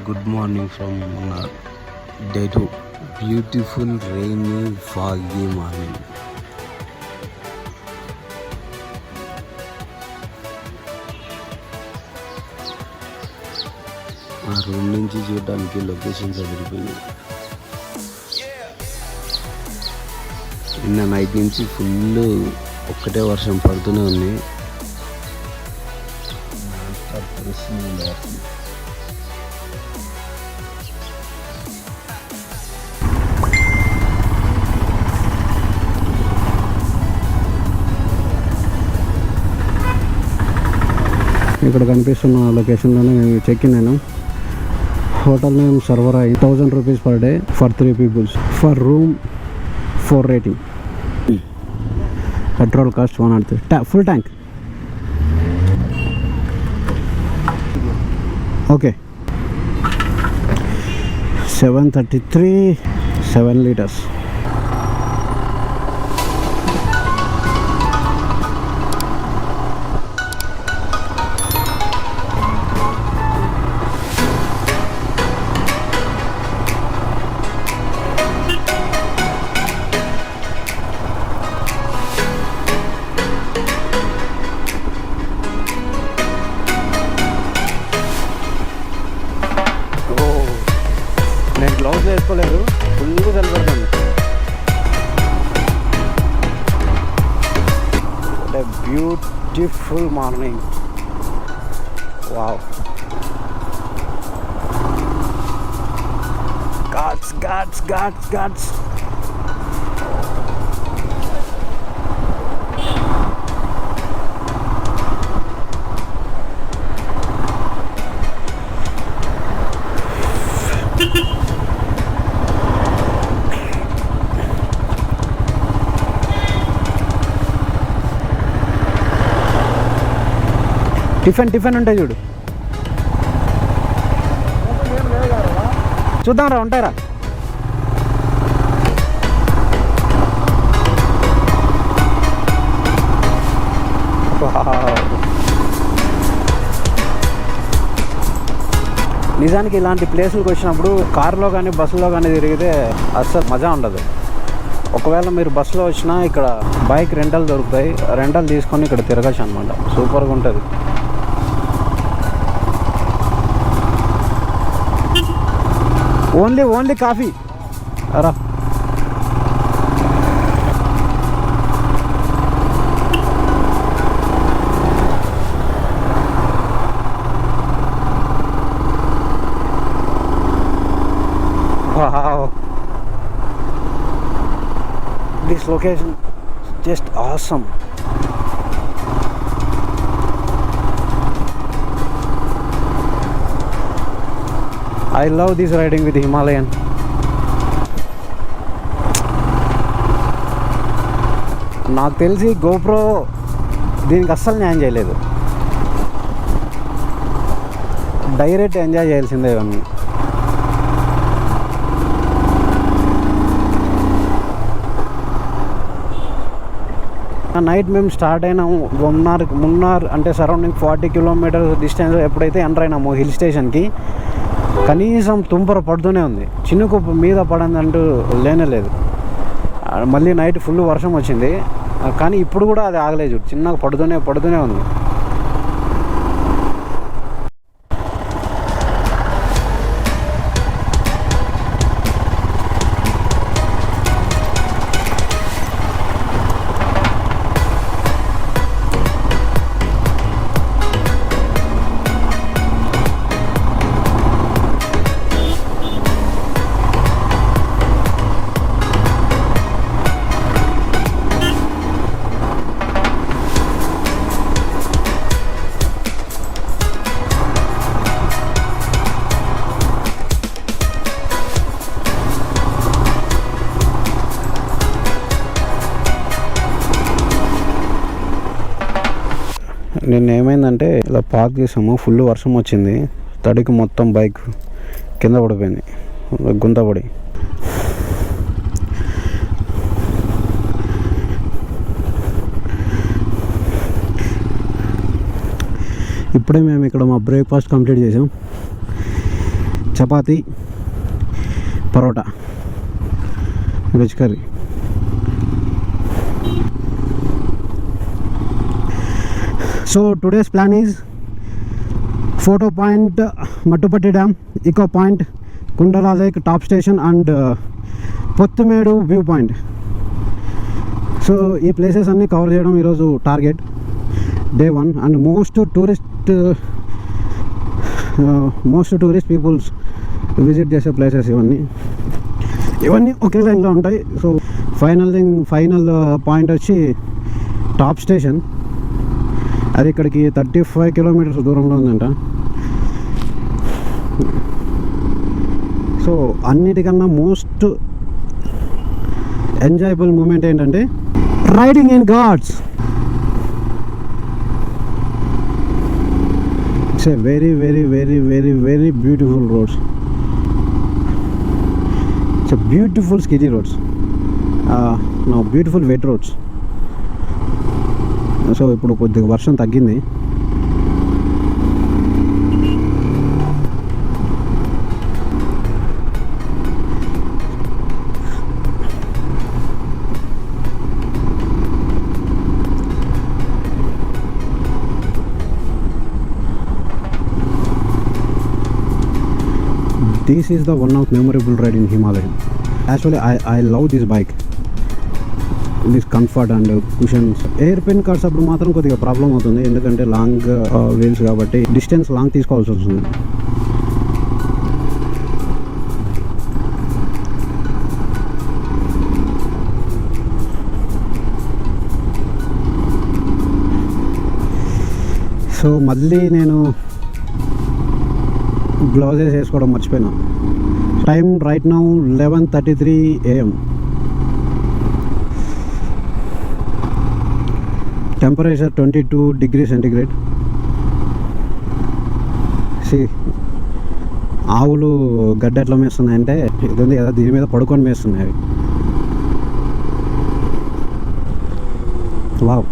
Good morning from Munnar. Day 2. Beautiful, rainy, foggy morning. మా room నుంచి చూడడానికి locations అదిరిపోయినాయి. నిన్న నైట్ నుంచి ఫుల్ ఒక్కటే వర్షం పడుతూనే ఉంది. ఇక్కడ కనిపిస్తున్న లొకేషన్లోనే మేము చెక్ ఇన్ అయినాం. హోటల్ నేమ్ సర్వర్ 1000 rupees per day for 3 peoples. For room 4 rating. Petrol cost 103. Full tank. Okay 733 7 litres. నేను గ్లౌజ్ వేసుకోలేదు, ఫుల్గా చల్లబడుతుంది. Beautiful morning. వావ్. గాడ్స్. టిఫిన్ ఉంటాయి చూడు. చూద్దాం రా, ఉంటారా? నిజానికి ఇలాంటి ప్లేసులకు వచ్చినప్పుడు కారులో కానీ బస్సులో కానీ తిరిగితే అస్సలు మజా ఉండదు. ఒకవేళ మీరు బస్సులో వచ్చినా ఇక్కడ బైక్ రెంటల్ దొరుకుతాయి. రెంటల్ తీసుకొని ఇక్కడ తిరగచ్చు అనమాట. సూపర్గా ఉంటుంది. ఓన్లీ కాఫీ రా. Wow, this location is just awesome. I love this riding with Himalayan. నాకు తెలిసి గోప్రో దీనికి అస్సలు న్యాయం చేయలేదు. డైరెక్ట్ ఎంజాయ్ చేయాల్సిందే ఇవన్నీ. నైట్ మేము స్టార్ట్ అయినాము మున్నార్ అంటే సరౌండింగ్ 40 కిలోమీటర్స్ డిస్టెన్స్ ఎప్పుడైతే ఎంటర్ అయినామో హిల్ స్టేషన్కి, కనీసం తుంపర పడుతూనే ఉంది. చినుకు మీద పడింది అంటూ లేనేలేదు. మళ్ళీ నైట్ ఫుల్ వర్షం వచ్చింది, కానీ ఇప్పుడు కూడా అది ఆగలేదు. చిన్నగా పడుతూనే ఉంది. నిన్న ఏమైందంటే ఇలా పార్క్ చేసాము, ఫుల్ వర్షం వచ్చింది. తడికి మొత్తం బైక్ కింద పడిపోయింది, గుంత పడి. ఇప్పుడే మేము ఇక్కడ మా బ్రేక్ఫాస్ట్ కంప్లీట్ చేసాం. Chapati, paratha, veg curry. So today's plan is photo point Mattupetty dam, echo point, Kundala lake top station and Pothamedu view point. So ఈ ప్లేసెస్ అన్నీ కవర్ చేయడం ఈరోజు target, day 1. And most tourist peoples visit చేసే ప్లేసెస్ ఇవన్నీ ఒకే లైన్లో ఉంటాయి. సో ఫైనల్ పాయింట్ వచ్చి టాప్ స్టేషన్. అది ఇక్కడికి 35 కిలోమీటర్స్ దూరంలో ఉందంట. సో అన్నిటికన్నా మోస్ట్ ఎంజాయబుల్ మూమెంట్ ఏంటంటే riding in ghats. It's a very very very very very beautiful roads. It's a beautiful sketchy roads. Now beautiful wet roads. So ఇప్పుడు కొద్దిగా వర్షం తగ్గింది. This is the one of memorable ride in Himalayan. Actually, I love this bike. This comfort and cushions. Airplane cars అప్పుడు మాత్రం కొద్దిగా problem అవుతుంది, ఎందుకంటే long wheels కాబట్టి డిస్టెన్స్ లాంగ్ తీసుకోవాల్సి వస్తుంది. సో మళ్ళీ నేను గ్లౌజెస్ వేసుకోవడం మర్చిపోయినా. Time right now 11:33 AM. Temperature 22 degrees centigrade. ఆవులు గడ్డ ఎట్లా మేస్తున్నాయంటే ఇది ఉంది కదా, దీని మీద పడుకొని మేస్తున్నాయి. Wow.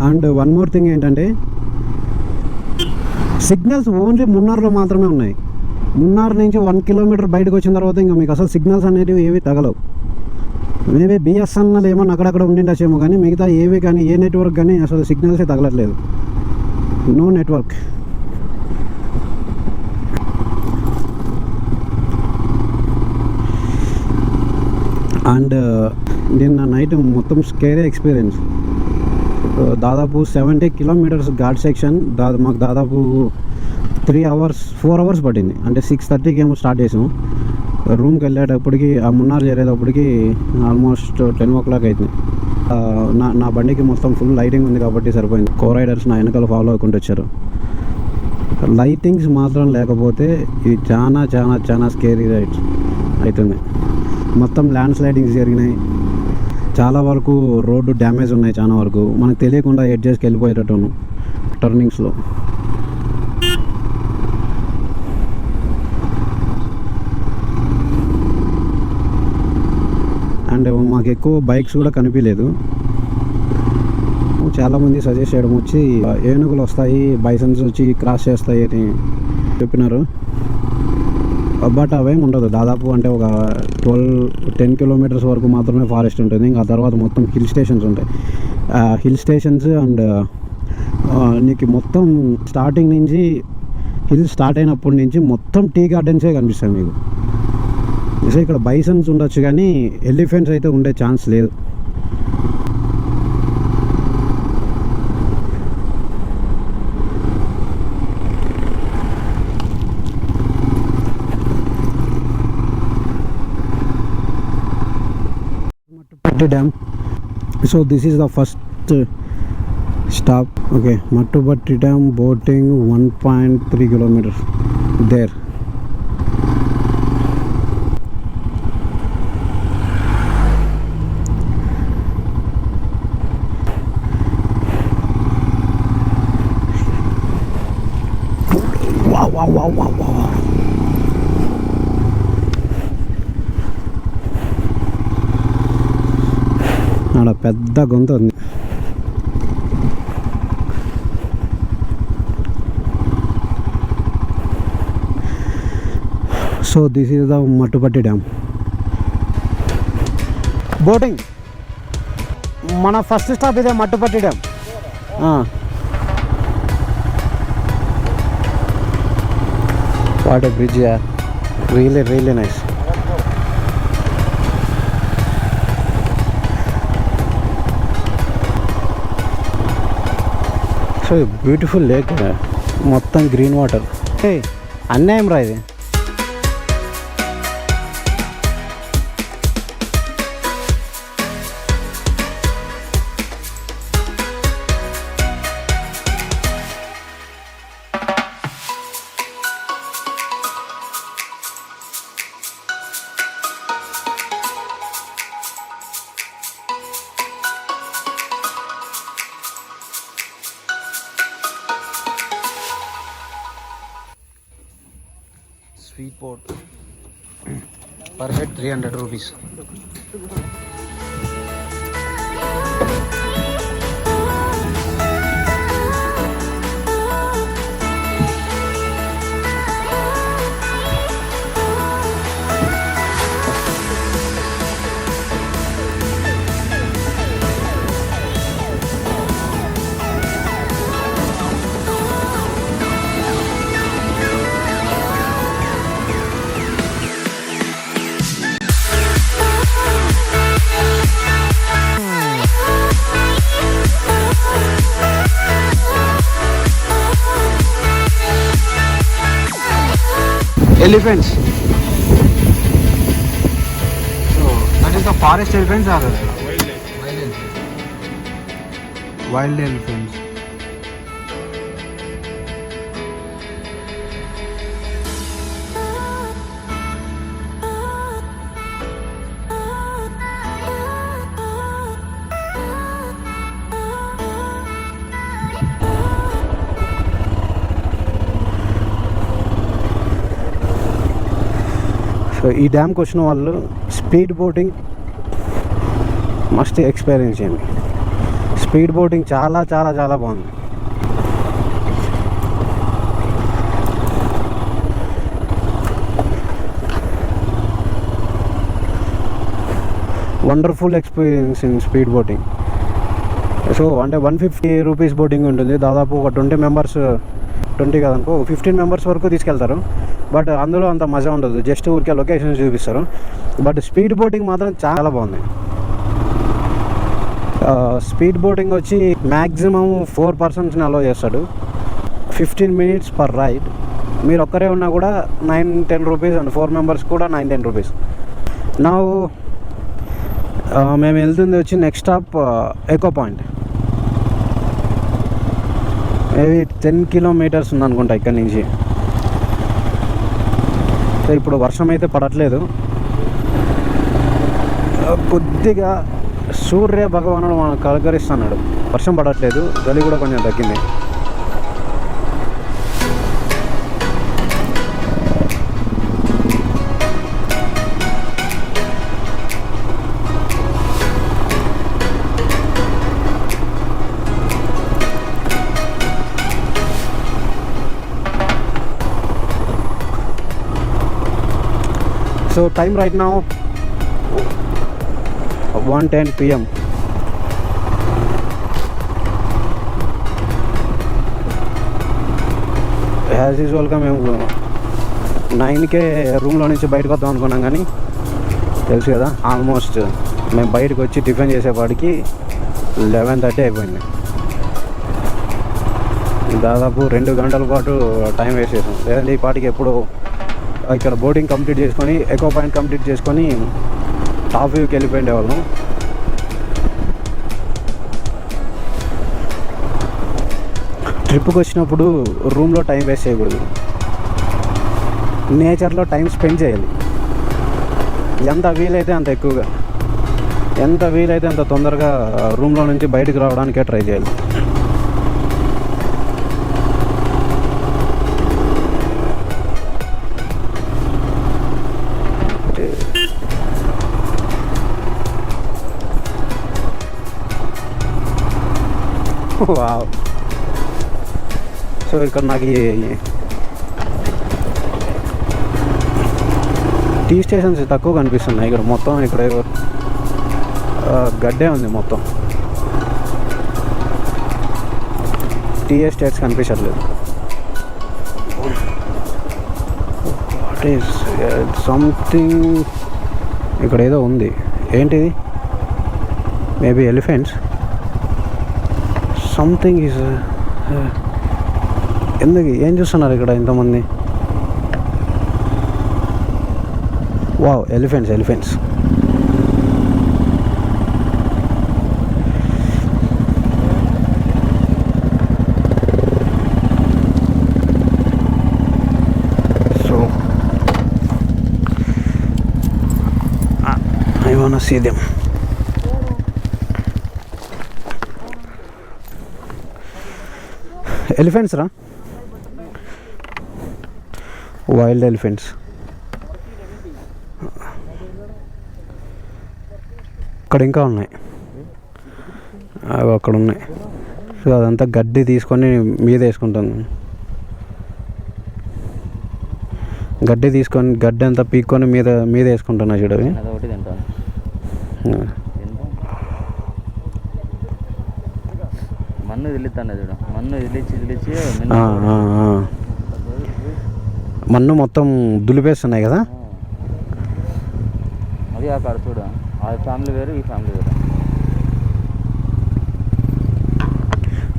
And one more thing ఏంటంటే సిగ్నల్స్ ఓన్లీ మున్నార్లో మాత్రమే ఉన్నాయి. మున్నార్ నుంచి 1 kilometer బయటకు వచ్చిన తర్వాత ఇంకా మీకు అసలు సిగ్నల్స్ అనేవి ఏవి తగలవు. మేబీ బిఎస్ఎన్ఎల్ ఏమన్నా అక్కడక్కడ ఉండిండొచ్చేమో, కానీ మిగతా ఏవి కానీ ఏ నెట్వర్క్ కానీ అసలు సిగ్నల్సే తగలట్లేదు. No network. అండ్ నిన్న నైట్ మొత్తం స్కేరీ ఎక్స్పీరియన్స్. దాదాపు 70 kilometers ఘాట్ సెక్షన్. మాకు దాదాపు 4 hours పట్టింది. అంటే 6:30కి ఏమో స్టార్ట్ చేసాము. రూమ్కి వెళ్ళేటప్పటికి ఆ మున్నార్ చేరేటప్పటికి ఆల్మోస్ట్ 10 o'clock అవుతుంది. నా బండికి మొత్తం ఫుల్ లైటింగ్ ఉంది కాబట్టి సరిపోయింది. రైడర్స్ నా వెనకాల ఫాలో అవ్వకుండా వచ్చారు. లైటింగ్స్ మాత్రం లేకపోతే ఇది చాలా చాలా చాలా స్కేరీ రైడ్స్ అవుతుంది. మొత్తం ల్యాండ్ స్లైడింగ్స్ జరిగినాయి. చాలా వరకు రోడ్డు డ్యామేజ్ ఉన్నాయి. చాలా వరకు మనకు తెలియకుండా ఎడ్జెస్కి వెళ్ళిపోయేటట్టును టర్నింగ్స్లో. అండ్ మాకు ఎక్కువ బైక్స్ కూడా కనిపించలేదు. చాలామంది సజెస్ట్ చేయడం వచ్చి ఏనుగులు వస్తాయి, బైసన్స్ వచ్చి క్రాస్ చేస్తాయి అని చెప్పినారు. బట్ అవేం ఉండదు. దాదాపు అంటే ఒక 10 kilometers వరకు మాత్రమే ఫారెస్ట్ ఉంటుంది. ఇంకా తర్వాత మొత్తం హిల్ స్టేషన్స్ ఉంటాయి. హిల్ స్టేషన్స్ అండ్ నీకు మొత్తం స్టార్టింగ్ నుంచి హిల్ స్టార్ట్ అయినప్పటి నుంచి మొత్తం టీ గార్డెన్సే కనిపిస్తాయి మీకు. సో ఇక్కడ బైసన్స్ ఉండొచ్చు కానీ ఎలిఫెంట్స్ అయితే ఉండే ఛాన్స్ లేదు. Dam. So this is the first stop. Okay, Mattupatti Dam boating 1.3 kilometers there. పెద్ద గొంతు ఉంది. So this is the Mattupetty dam. Boating మన ఫస్ట్ స్టాప్ ఇదే, Mattupetty dam. What a bridge యార్, really really nice. So beautiful lake, మొత్తం green water. అన్యాయం రా ఇది. Speed boat per head 300 rupees. Elephants. So that is the forest elephants or wild elephants. So ఈ డ్యామ్కి వచ్చిన వాళ్ళు స్పీడ్ బోటింగ్ మస్ట్ ఎక్స్పీరియన్స్ చేయండి. Speed boating చాలా చాలా చాలా బాగుంది. Wonderful experience in speed boating. So అంటే 150 రూపీస్ బోటింగ్ ఉంటుంది. దాదాపు ఒక 20 మెంబర్స్, 20 కాదనుకో 15 మెంబర్స్ వరకు తీసుకెళ్తారు. బట్ అందులో అంత మజా ఉండదు, జస్ట్ ఊరికే లొకేషన్స్ చూపిస్తారు. బట్ స్పీడ్ బోటింగ్ మాత్రం చాలా బాగుంది. స్పీడ్ బోటింగ్ వచ్చి మ్యాక్సిమం 4 పర్సన్స్ని అలో చేస్తాడు. 15 minutes పర్ రైడ్. మీరు ఒక్కరే ఉన్నా కూడా 9-10 రూపీస్ అండ్ 4 మెంబర్స్ కూడా 9-10 రూపీస్. నా మేము వెళ్తుంది వచ్చి next stop echo point. Maybe 10 kilometres ఉందనుకుంటా ఇక్కడ నుంచి. ఇప్పుడు వర్షం అయితే పడట్లేదు, కొద్దిగా సూర్య భగవానుడు మనకు కలకరిస్తున్నాడు. వర్షం పడట్లేదు, చలి కూడా కొంచెం తగ్గింది. So time right now 1:10 PM. As యూజువల్గా మేము 9కే రూమ్లో నుంచి బయటకు వద్దాం అనుకున్నాం, కానీ తెలుసు కదా ఆల్మోస్ట్ మేము బయటకు వచ్చి టిఫిన్ చేసేపాటికి 11:30 అయిపోయింది. దాదాపు 2 గంటల పాటు టైం వేస్ట్ చేసాం. లేదంటే ఈ పాటికి ఎప్పుడు ఇక్కడ బోటింగ్ కంప్లీట్ చేసుకొని ఎకో పాయింట్ కంప్లీట్ చేసుకొని టాప్ వ్యూకి వెళ్ళిపోయిండే వాళ్ళం. ట్రిప్కి వచ్చినప్పుడు రూమ్లో టైం వేస్ట్ చేయకూడదు, నేచర్లో టైం స్పెండ్ చేయాలి. ఎంత వీలైతే అంత ఎక్కువగా, ఎంత వీలైతే అంత తొందరగా రూమ్లో నుంచి బయటకు రావడానికే ట్రై చేయాలి. వావ్. సో ఇక్కడ నాకు టీ స్టేషన్స్ తక్కువ కనిపిస్తున్నాయి ఇక్కడ. మొత్తం ఇక్కడ గడ్డే ఉంది మొత్తం. టీ ఎస్టేట్స్ కనిపించట్లేదు. వాట్ ఈస్ సంథింగ్ ఇక్కడ ఏదో ఉంది. ఏంటిది? Maybe elephants something is. ఎందుకు ఏం చూస్తున్నారు ఇక్కడ ఇంతమంది? Wow, elephants. So I wanna see them. Elephants రా, వైల్డ్ ఎలిఫెంట్స్. అక్కడ ఇంకా ఉన్నాయి, అవి అక్కడ ఉన్నాయి. సో అదంతా గడ్డి తీసుకొని మీద వేసుకుంటాను. గడ్డి తీసుకొని గడ్డి అంతా పీక్కొని మీద వేసుకుంటున్నా చూడవి. మన్ను తిల్లుతాను చూడ, మన్ను తిలిచి మన్ను మొత్తం దులిపేస్తున్నాయి కదా. అది అక్కడ చూడ, ఆ ఫ్యామిలీ వేరు ఈ ఫ్యామిలీ వేరు.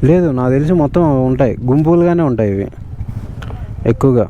లేదు, నాకు తెలిసి మొత్తం ఉంటాయి, గుంపులుగానే ఉంటాయి ఇవి ఎక్కువగా.